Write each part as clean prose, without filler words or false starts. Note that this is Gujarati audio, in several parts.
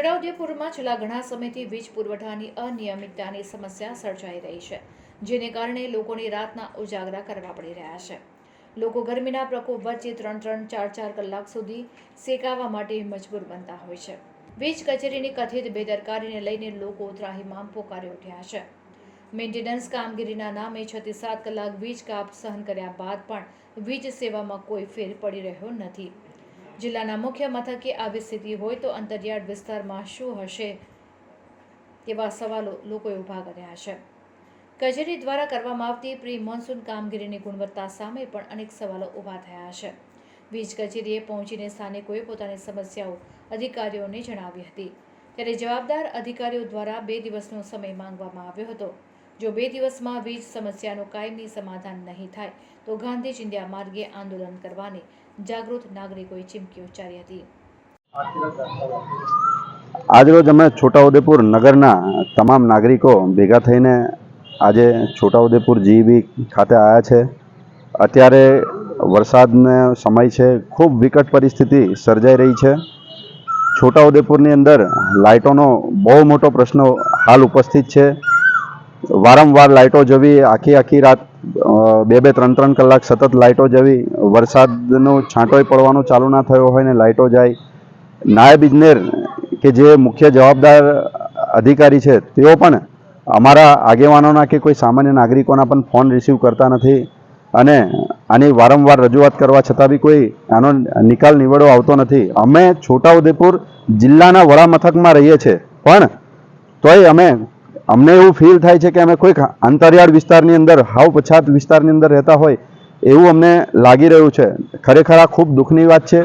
છોટાઉદેપુરમાં છેલ્લા ઘણા સમયથી વીજ પુરવઠાની અનિયમિતતાની સમસ્યા સર્જાઈ રહી છે, જેને કારણે લોકોને રાતના ઉજાગરા કરવા પડી રહ્યા છે। લોકો ગરમીના પ્રકોપ વચ્ચે 3-4 કલાક સુધી સેકાવા માટે મજબૂર બનતા હોય છે। વીજ કચેરીની કથિત બેદરકારીને લઈને લોકો ત્રાહિમામ પોકારી ઉઠ્યા છે। મેન્ટેનન્સ કામગીરીના નામે 6 થી 7 કલાક વીજ કાપ સહન કર્યા બાદ પણ વીજ સેવામાં કોઈ ફેર પડી રહ્યો નથી। જિલ્લાના મુખ્ય મથકે આવી સ્થિતિ હોય તો અંતરિયાળ વિસ્તારમાં શું હશે તેવા સવાલો લોકોએ ઊભા કર્યા છે। કચેરી દ્વારા કરવામાં આવતી પ્રી મોન્સૂન કામગીરીની ગુણવત્તા સામે પણ અનેક સવાલો ઊભા થયા છે। વીજ કચેરીએ પહોંચીને સ્થાનિકોએ પોતાની સમસ્યાઓ અધિકારીઓને જણાવી હતી, ત્યારે જવાબદાર અધિકારીઓ દ્વારા 2 દિવસનો સમય માંગવામાં આવ્યો હતો। જો 2 દિવસમાં વીજ સમસ્યાનું કાયમી સમાધાન નહીં થાય તો ગાંધી ચિંધ્યા માર્ગે આંદોલન કરવાની જાગૃત નાગરિકોએ ચીમકી ઉચ્ચારી હતી। આજરોજ અમે છોટાઉદેપુર નગરના તમામ નાગરિકો ભેગા થઈને આજે છોટાઉદેપુર જીઈબી ખાતે આવ્યા છે। અત્યારે વરસાદનો સમય છે, ખૂબ વિકટ પરિસ્થિતિ સર્જાઈ રહી છે। છોટાઉદેપુરની અંદર લાઇટોનો બહુ મોટો પ્રશ્ન હાલ ઉપસ્થિત છે। વારંવાર લાઇટો જવી, આખી રાત 2-3 કલાક સતત લાઇટો જવી, વરસાદનો છાંટોય પડવાનો ચાલુ ના થયો હોય ને લાઇટો જાય। નાયબ ઇજનેર કે જે મુખ્ય જવાબદાર અધિકારી છે તેઓ પણ અમારા આગેવાનોના કે કોઈ સામાન્ય નાગરિકોના પણ ફોન રિસીવ કરતા નથી અને આની વારંવાર રજૂઆત કરવા છતાં બી કોઈ આનો નિકાલ નિવડો આવતો નથી। અમે છોટાઉદેપુર જિલ્લાના વડા મથકમાં રહીએ છીએ, પણ તોય અમને એવું ફીલ થાય છે કે અમે કોઈક અંતરિયાળ વિસ્તારની અંદર, હાવ પછાત વિસ્તારની અંદર રહેતા હોય એવું અમને લાગી રહ્યું છે। ખરેખર આ ખૂબ દુઃખની વાત છે।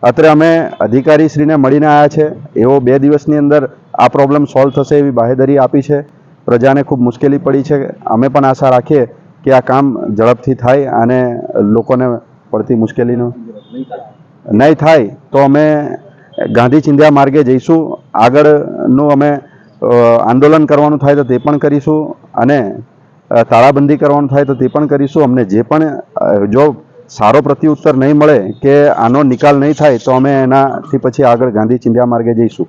અત્રે અમે અધિકારીશ્રીને મળીને આવ્યા છે, એવો 2 દિવસની અંદર આ પ્રોબ્લેમ સોલ્વ થશે એવી બાહેધરી આપી છે। પ્રજાને ખૂબ મુશ્કેલી પડી છે। અમે પણ આશા રાખીએ કે આ કામ ઝડપથી થાય અને લોકોને પડતી મુશ્કેલીનું નહીં થાય તો અમે ગાંધી ચિંધ્યા માર્ગે જઈશું। આગળનું અમે આંદોલન કરવાનું થાય તો તે પણ કરીશું અને તાળાબંધી કરવાનું થાય તો તે પણ કરીશું। અમને જે પણ જો સારો પ્રત્યુત્તર નહીં મળે કે આનો નિકાલ નહીં થાય તો અમે એનાથી પછી આગળ ગાંધી ચિંધ્યા માર્ગે જઈશું।